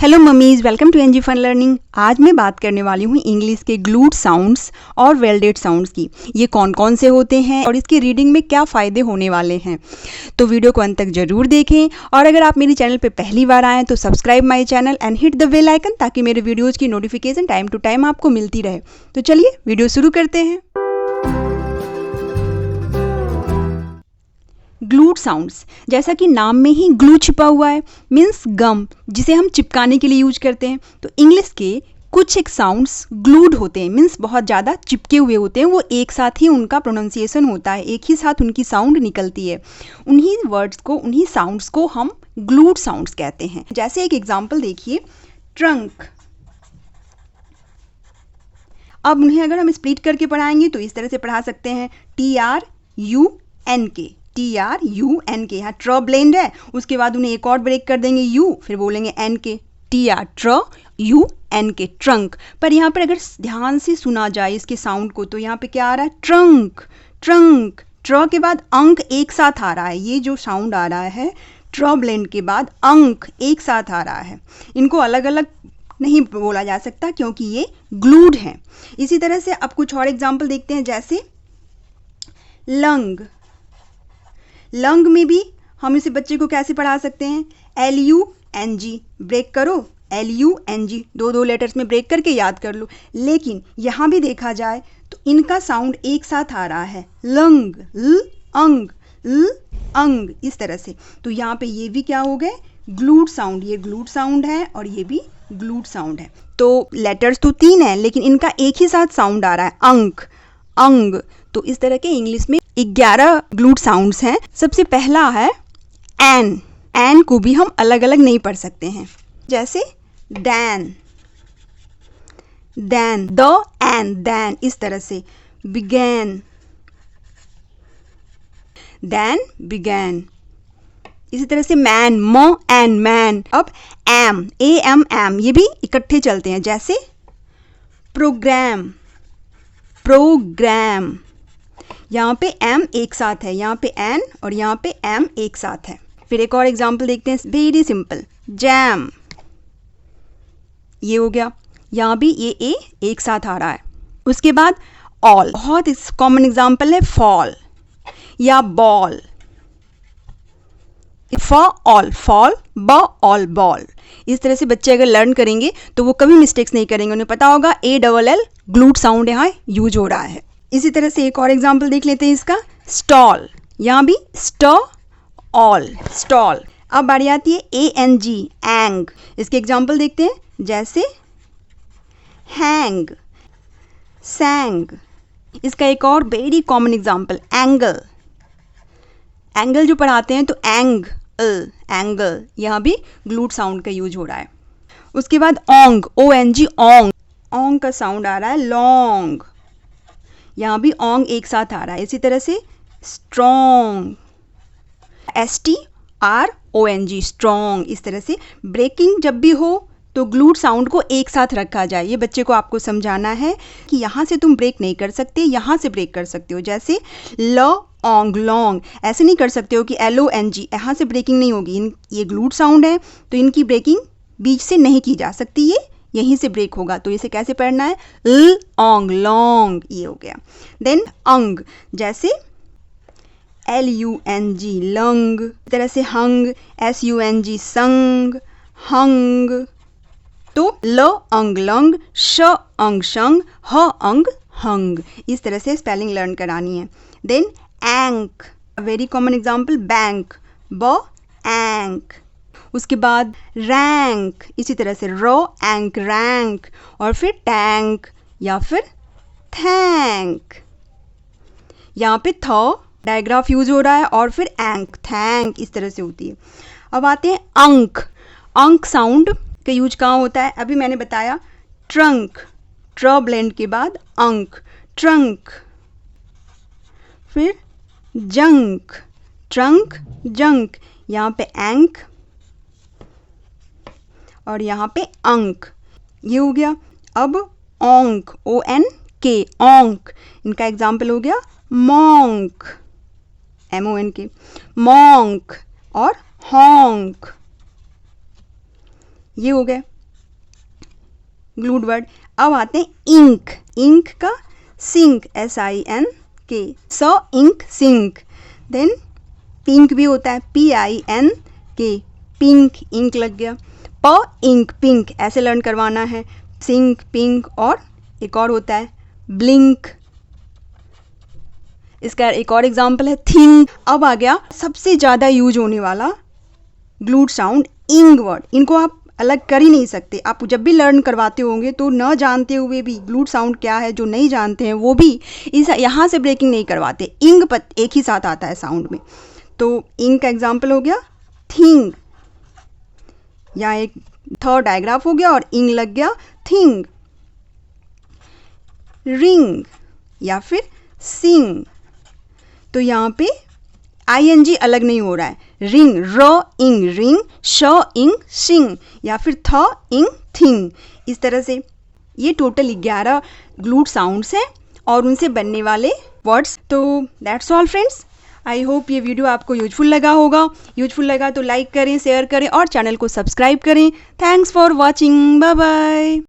Hello mummies, welcome to NG fun learning. आज मैं बात करने वाली हूँ इंग्लिश के ग्लूट साउंड्स और वेल्डेड साउंड्स की। ये कौन कौन से होते हैं और इसकी रीडिंग में क्या फ़ायदे होने वाले हैं। तो वीडियो को अंत तक ज़रूर देखें और अगर आप मेरे चैनल पे पहली बार आएँ तो subscribe my channel and hit the bell icon ताकि मेरे वीडियोज़ की नोटिफिकेशन टाइम टू टाइम आपको मिलती रहे। तो चलिए वीडियो शुरू करते हैं। ग्लूट साउंड्स, जैसा कि नाम में ही ग्लू छिपा हुआ है, मीन्स गम, जिसे हम चिपकाने के लिए यूज करते हैं। तो इंग्लिश के कुछ एक साउंड्स ग्लूड होते हैं, मीन्स बहुत ज़्यादा चिपके हुए होते हैं। वो एक साथ ही उनका प्रोनाउंसिएशन होता है, एक ही साथ उनकी साउंड निकलती है। उन्हीं वर्ड्स को, उन्हीं साउंड्स को हम ग्लूड साउंड्स कहते हैं। जैसे एक एग्जाम्पल देखिए, ट्रंक। अब उन्हें अगर हम स्प्लिट करके पढ़ाएंगे तो इस तरह से पढ़ा सकते हैं, TRUNK, TRUNK। यहाँ ट्र ब्लेंड है, उसके बाद उन्हें एक और ब्रेक कर देंगे यू, फिर बोलेंगे एन के, TRUNK, ट्रंक। पर यहाँ पर अगर ध्यान से सुना जाए इसके साउंड को तो यहाँ पे क्या आ रहा है, ट्रंक, ट्रंक। ट्र के बाद अंक एक साथ आ रहा है। ये जो साउंड आ रहा है ट्र ब्लेंड के बाद अंक एक साथ आ रहा है। इनको अलग अलग नहीं बोला जा सकता क्योंकि ये ग्लूड हैं। इसी तरह से अब कुछ और एग्जाम्पल देखते हैं, जैसे लंग। लंग में भी हम इसे बच्चे को कैसे पढ़ा सकते हैं, LUNG, ब्रेक करो, LUNG, दो लेटर्स में ब्रेक करके याद कर लो। लेकिन यहाँ भी देखा जाए तो इनका साउंड एक साथ आ रहा है, लंग, ल अंग, ल अंग, इस तरह से। तो यहाँ पे ये भी क्या हो गए, ग्लूड साउंड। ये ग्लूड साउंड है और ये भी ग्लूड साउंड है। तो लेटर्स तो 3 हैं लेकिन इनका एक ही साथ साउंड आ रहा है, अंक, अंग। तो इस तरह के इंग्लिश में 11 ग्लूड साउंड्स हैं। सबसे पहला है एन। एन को भी हम अलग अलग नहीं पढ़ सकते हैं, जैसे Dan, than, th N, than, इस तरह से। Began, than, began. इसी तरह से मैन, म एन, मैन। अब एम, AM, एम, ये भी इकट्ठे चलते हैं, जैसे प्रोग्राम, प्रोग्राम। यहाँ पे एम एक साथ है, यहाँ पे एन और यहाँ पे एम एक साथ है। फिर एक और एग्जांपल देखते हैं, वेरी सिंपल, जैम, ये हो गया। यहाँ भी ये ए एक साथ आ रहा है। उसके बाद ऑल, बहुत कॉमन एग्जांपल है, फॉल या बॉल। ऑल, फॉल, ब ऑल, बॉल। इस तरह से बच्चे अगर लर्न करेंगे तो वो कभी मिस्टेक्स नहीं करेंगे, उन्हें पता होगा ALL ग्लूड साउंड यहाँ यूज हो रहा है। इसी तरह से एक और एग्जांपल देख लेते हैं इसका, स्टॉल। यहाँ भी स्ट ऑल, स्टॉल। अब बारी आती है ANG, एंग। इसके एग्जांपल देखते हैं, जैसे हैंग, सैंग। इसका एक और very common example, angle. Angle जो पढ़ाते हैं तो एंग, एंगल, यहाँ भी ग्लूड साउंड का यूज हो रहा है। उसके बाद ओंग, ONG, ओंग। ओंग का साउंड आ रहा है, लॉन्ग। यहाँ भी ओंग एक साथ आ रहा है। इसी तरह से स्ट्रॉन्ग, STRONG, स्ट्रॉन्ग। इस तरह से ब्रेकिंग जब भी हो तो ग्लूड साउंड को एक साथ रखा जाए। ये बच्चे को आपको समझाना है कि यहाँ से तुम ब्रेक नहीं कर सकते, यहाँ से ब्रेक कर सकते हो। जैसे ल ओंग, लॉन्ग, ऐसे नहीं कर सकते हो कि LONG, यहाँ से ब्रेकिंग नहीं होगी। ये ग्लूड साउंड है तो इनकी ब्रेकिंग बीच से नहीं की जा सकती, ये यहीं से ब्रेक होगा। तो इसे कैसे पढ़ना है, ल ओंग, लॉन्ग, ये हो गया। देन अंग, जैसे LUNG, लंग। इस तरह से हंग, SUNG, संग, हंग। तो ल अंग, लंग, श अंग, शंग, ह अंग, हंग। इस तरह से स्पेलिंग लर्न करानी है। Then ank, very common example, bank, ब एंक। उसके बाद रैंक, इसी तरह से रो एंक, रैंक। और फिर टैंक या फिर थैंक। यहाँ पे थ डायग्राफ यूज हो रहा है और फिर एंक, थैंक, इस तरह से होती है। अब आते हैं अंक। अंक साउंड का यूज कहाँ होता है, अभी मैंने बताया, ट्रंक, ट्र ब्लेंड के बाद अंक, ट्रंक। फिर जंक, ट्रंक, जंक। यहाँ पे एंक और यहाँ पे अंक, ये हो गया। अब ओंक, ONK, ओंक। इनका एग्जाम्पल हो गया मॉन्क, MONK, मॉन्क और हॉन्क, ये हो गए। Glued word. अब आते हैं इंक। इंक का sink, SINK, ink sink. Then pink भी होता है, PINK, पिंक, इंक लग गया। इंक पिंक, ऐसे लर्न करवाना है, सिंक पिंक। और एक और होता है ब्लिंक, इसका एक और एग्जाम्पल है थिंक। अब आ गया सबसे ज़्यादा यूज होने वाला ग्लूड साउंड, इंग वर्ड। इनको आप अलग कर ही नहीं सकते। आप जब भी लर्न करवाते होंगे तो न जानते हुए भी ग्लूड साउंड क्या है, जो नहीं जानते हैं वो भी इस यहाँ से ब्रेकिंग नहीं करवाते। इंग एक ही साथ आता है साउंड में। तो इंग का एग्जाम्पल हो गया थिंग, यहाँ एक थर्ड डायग्राफ हो गया और इंग लग गया थिंग। रिंग या फिर सिंग, तो यहाँ पे ING अलग नहीं हो रहा है। रिंग, इंग रिंग, इंग सिंग, या फिर इंग थिंग। इस तरह से ये टोटल 11 ग्लूड साउंड्स हैं और उनसे बनने वाले वर्ड्स। तो that's all friends. I hope ये वीडियो आपको यूजफुल लगा होगा। यूजफुल लगा तो लाइक करें, शेयर करें और चैनल को सब्सक्राइब करें। Thanks for watching, bye bye.